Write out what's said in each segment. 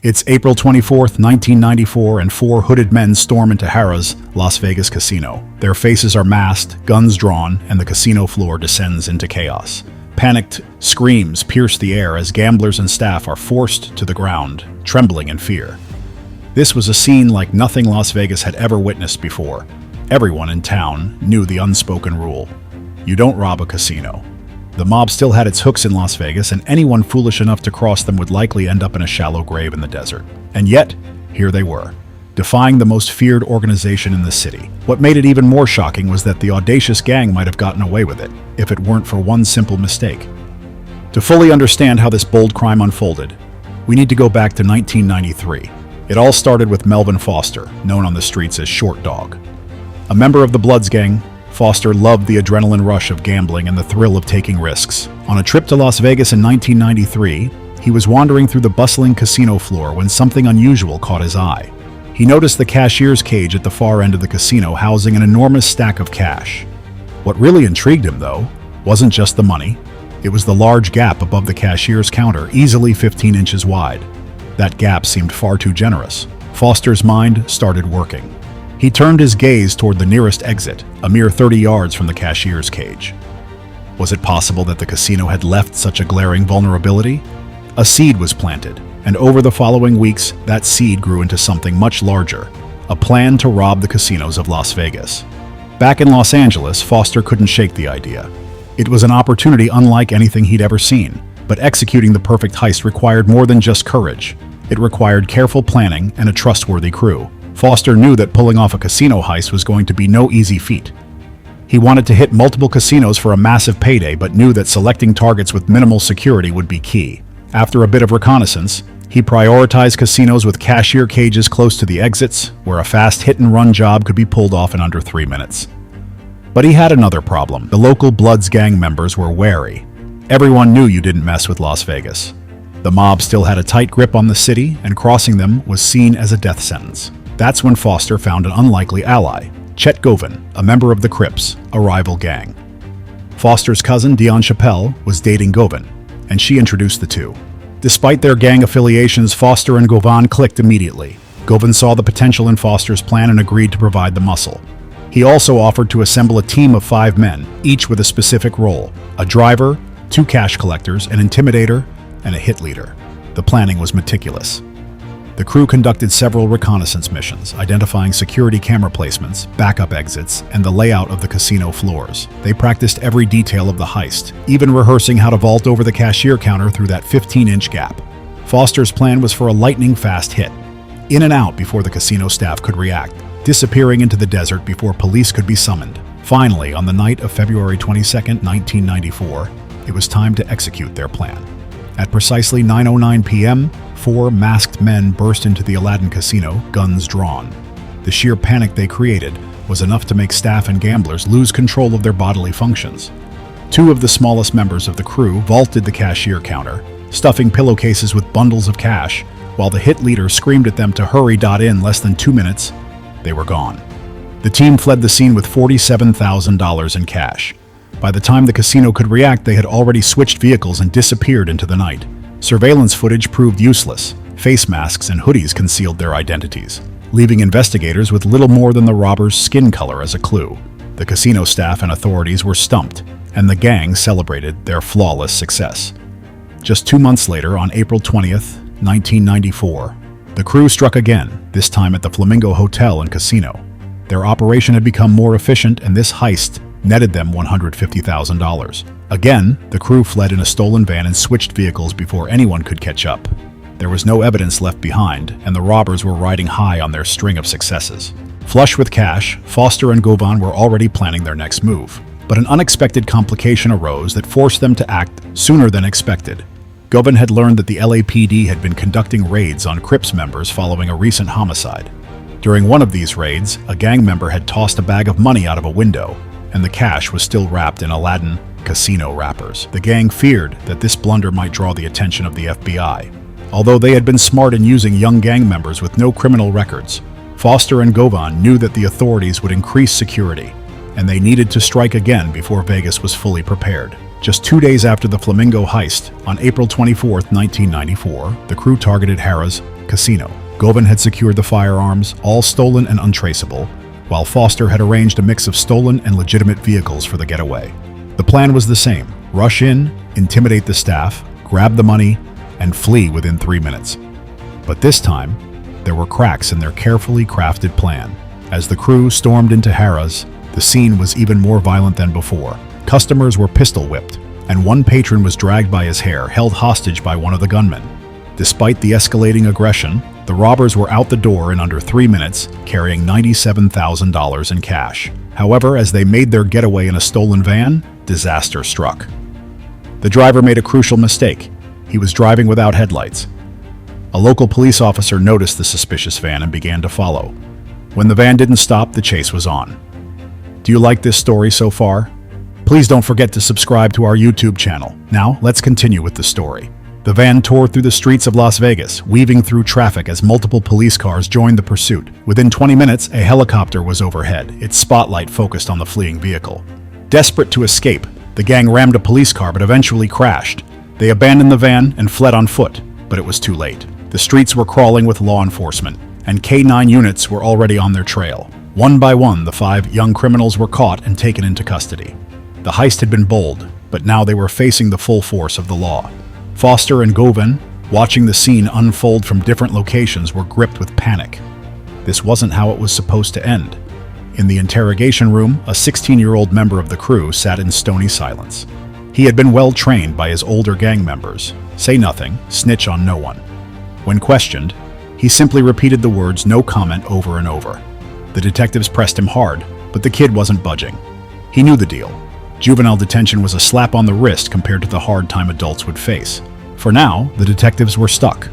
It's April 24th, 1994, and four hooded men storm into Harrah's Las Vegas casino. Their faces are masked, guns drawn, and the casino floor descends into chaos. Panicked screams pierce the air as gamblers and staff are forced to the ground, trembling in fear. This was a scene like nothing Las Vegas had ever witnessed before. Everyone in town knew the unspoken rule: you don't rob a casino. The mob still had its hooks in Las Vegas, and anyone foolish enough to cross them would likely end up in a shallow grave in the desert. And yet, here they were, defying the most feared organization in the city. What made it even more shocking was that the audacious gang might have gotten away with it, if it weren't for one simple mistake. To fully understand how this bold crime unfolded, we need to go back to 1993. It all started with Melvin Foster, known on the streets as Short Dog. A member of the Bloods gang, Foster loved the adrenaline rush of gambling and the thrill of taking risks. On a trip to Las Vegas in 1993, he was wandering through the bustling casino floor when something unusual caught his eye. He noticed the cashier's cage at the far end of the casino housing an enormous stack of cash. What really intrigued him, though, wasn't just the money. It was the large gap above the cashier's counter, easily 15 inches wide. That gap seemed far too generous. Foster's mind started working. He turned his gaze toward the nearest exit, a mere 30 yards from the cashier's cage. Was it possible that the casino had left such a glaring vulnerability? A seed was planted, and over the following weeks, that seed grew into something much larger: a plan to rob the casinos of Las Vegas. Back in Los Angeles, Foster couldn't shake the idea. It was an opportunity unlike anything he'd ever seen, but executing the perfect heist required more than just courage. It required careful planning and a trustworthy crew. Foster knew that pulling off a casino heist was going to be no easy feat. He wanted to hit multiple casinos for a massive payday, but knew that selecting targets with minimal security would be key. After a bit of reconnaissance, he prioritized casinos with cashier cages close to the exits, where a fast hit-and-run job could be pulled off in under 3 minutes. But he had another problem. The local Bloods gang members were wary. Everyone knew you didn't mess with Las Vegas. The mob still had a tight grip on the city, and crossing them was seen as a death sentence. That's when Foster found an unlikely ally, Chet Govan, a member of the Crips, a rival gang. Foster's cousin, Dion Chappelle, was dating Govan, and she introduced the two. Despite their gang affiliations, Foster and Govan clicked immediately. Govan saw the potential in Foster's plan and agreed to provide the muscle. He also offered to assemble a team of 5 men, each with a specific role: a driver, 2 cash collectors, an intimidator, and a hit leader. The planning was meticulous. The crew conducted several reconnaissance missions, identifying security camera placements, backup exits, and the layout of the casino floors. They practiced every detail of the heist, even rehearsing how to vault over the cashier counter through that 15-inch gap. Foster's plan was for a lightning-fast hit, in and out before the casino staff could react, disappearing into the desert before police could be summoned. Finally, on the night of February 22, 1994, it was time to execute their plan. At precisely 9:09 p.m., 4 masked men burst into the Aladdin Casino, guns drawn. The sheer panic they created was enough to make staff and gamblers lose control of their bodily functions. 2 of the smallest members of the crew vaulted the cashier counter, stuffing pillowcases with bundles of cash, while the hit leader screamed at them to hurry. In less than 2 minutes, they were gone. The team fled the scene with $47,000 in cash. By the time the casino could react, they had already switched vehicles and disappeared into the night. Surveillance footage proved useless. Face masks and hoodies concealed their identities, leaving investigators with little more than the robbers' skin color as a clue. The casino staff and authorities were stumped, and the gang celebrated their flawless success. Just 2 months later, on April 20th, 1994, the crew struck again, this time at the Flamingo Hotel and Casino. Their operation had become more efficient, and this heist netted them $150,000. Again, the crew fled in a stolen van and switched vehicles before anyone could catch up. There was no evidence left behind, and the robbers were riding high on their string of successes. Flush with cash, Foster and Govan were already planning their next move. But an unexpected complication arose that forced them to act sooner than expected. Govan had learned that the LAPD had been conducting raids on Crips members following a recent homicide. During one of these raids, a gang member had tossed a bag of money out of a window, and the cash was still wrapped in Aladdin Casino wrappers. The gang feared that this blunder might draw the attention of the FBI. Although they had been smart in using young gang members with no criminal records, Foster and Govan knew that the authorities would increase security, and they needed to strike again before Vegas was fully prepared. Just 2 days after the Flamingo heist, on April 24, 1994, the crew targeted Harrah's casino. Govan had secured the firearms, all stolen and untraceable, while Foster had arranged a mix of stolen and legitimate vehicles for the getaway. The plan was the same: rush in, intimidate the staff, grab the money, and flee within 3 minutes. But this time, there were cracks in their carefully crafted plan. As the crew stormed into Harrah's, the scene was even more violent than before. Customers were pistol whipped, and one patron was dragged by his hair, held hostage by one of the gunmen. Despite the escalating aggression, the robbers were out the door in under 3 minutes, carrying $97,000 in cash. However, as they made their getaway in a stolen van, disaster struck. The driver made a crucial mistake. He was driving without headlights. A local police officer noticed the suspicious van and began to follow. When the van didn't stop, the chase was on. Do you like this story so far? Please don't forget to subscribe to our YouTube channel. Now, let's continue with the story. The van tore through the streets of Las Vegas, weaving through traffic as multiple police cars joined the pursuit. Within 20 minutes, a helicopter was overhead, its spotlight focused on the fleeing vehicle. Desperate to escape, the gang rammed a police car but eventually crashed. They abandoned the van and fled on foot, but it was too late. The streets were crawling with law enforcement, and K-9 units were already on their trail. One by one, the 5 young criminals were caught and taken into custody. The heist had been bold, but now they were facing the full force of the law. Foster and Govan, watching the scene unfold from different locations, were gripped with panic. This wasn't how it was supposed to end. In the interrogation room, a 16-year-old member of the crew sat in stony silence. He had been well trained by his older gang members. Say nothing, snitch on no one. When questioned, he simply repeated the words "no comment" over and over. The detectives pressed him hard, but the kid wasn't budging. He knew the deal. Juvenile detention was a slap on the wrist compared to the hard time adults would face. For now, the detectives were stuck.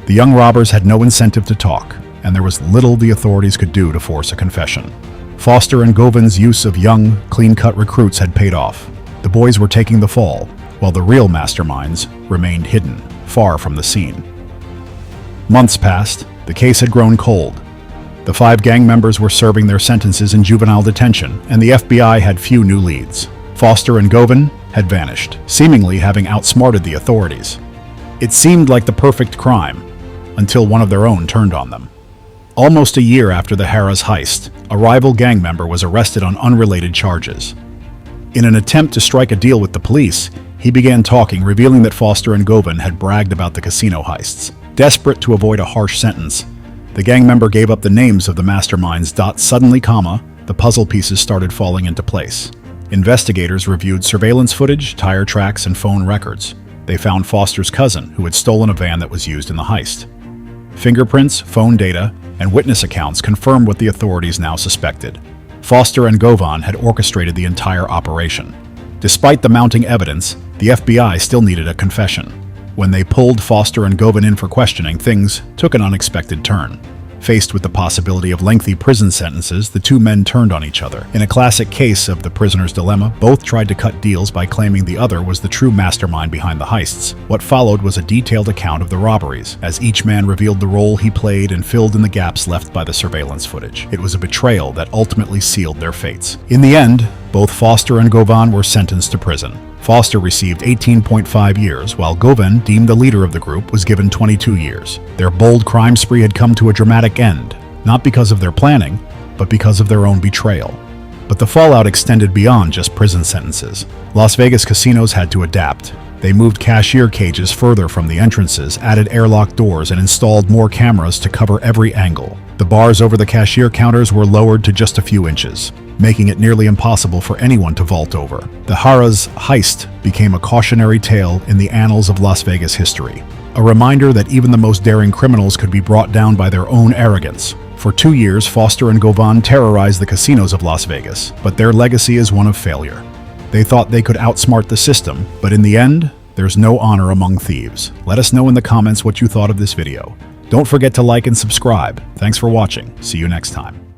The young robbers had no incentive to talk, and there was little the authorities could do to force a confession. Foster and Govan's use of young, clean-cut recruits had paid off. The boys were taking the fall, while the real masterminds remained hidden, far from the scene. Months passed. The case had grown cold. The 5 gang members were serving their sentences in juvenile detention, and the FBI had few new leads. Foster and Govan had vanished, seemingly having outsmarted the authorities. It seemed like the perfect crime, until one of their own turned on them. Almost a year after the Harrah's heist, a rival gang member was arrested on unrelated charges. In an attempt to strike a deal with the police, he began talking, revealing that Foster and Govan had bragged about the casino heists. Desperate to avoid a harsh sentence, the gang member gave up the names of the masterminds. Suddenly, the puzzle pieces started falling into place. Investigators reviewed surveillance footage, tire tracks, and phone records. They found Foster's cousin, who had stolen a van that was used in the heist. Fingerprints, phone data, and witness accounts confirmed what the authorities now suspected. Foster and Govan had orchestrated the entire operation. Despite the mounting evidence, the FBI still needed a confession. When they pulled Foster and Govan in for questioning, things took an unexpected turn. Faced with the possibility of lengthy prison sentences, the 2 men turned on each other. In a classic case of the prisoner's dilemma, both tried to cut deals by claiming the other was the true mastermind behind the heists. What followed was a detailed account of the robberies, as each man revealed the role he played and filled in the gaps left by the surveillance footage. It was a betrayal that ultimately sealed their fates. In the end, both Foster and Govan were sentenced to prison. Foster received 18.5 years, while Govan, deemed the leader of the group, was given 22 years. Their bold crime spree had come to a dramatic end, not because of their planning, but because of their own betrayal. But the fallout extended beyond just prison sentences. Las Vegas casinos had to adapt. They moved cashier cages further from the entrances, added airlock doors, and installed more cameras to cover every angle. The bars over the cashier counters were lowered to just a few inches, making it nearly impossible for anyone to vault over. The Harrah's heist became a cautionary tale in the annals of Las Vegas history, a reminder that even the most daring criminals could be brought down by their own arrogance. For 2 years, Foster and Govan terrorized the casinos of Las Vegas, but their legacy is one of failure. They thought they could outsmart the system, but in the end, there's no honor among thieves. Let us know in the comments what you thought of this video. Don't forget to like and subscribe. Thanks for watching. See you next time.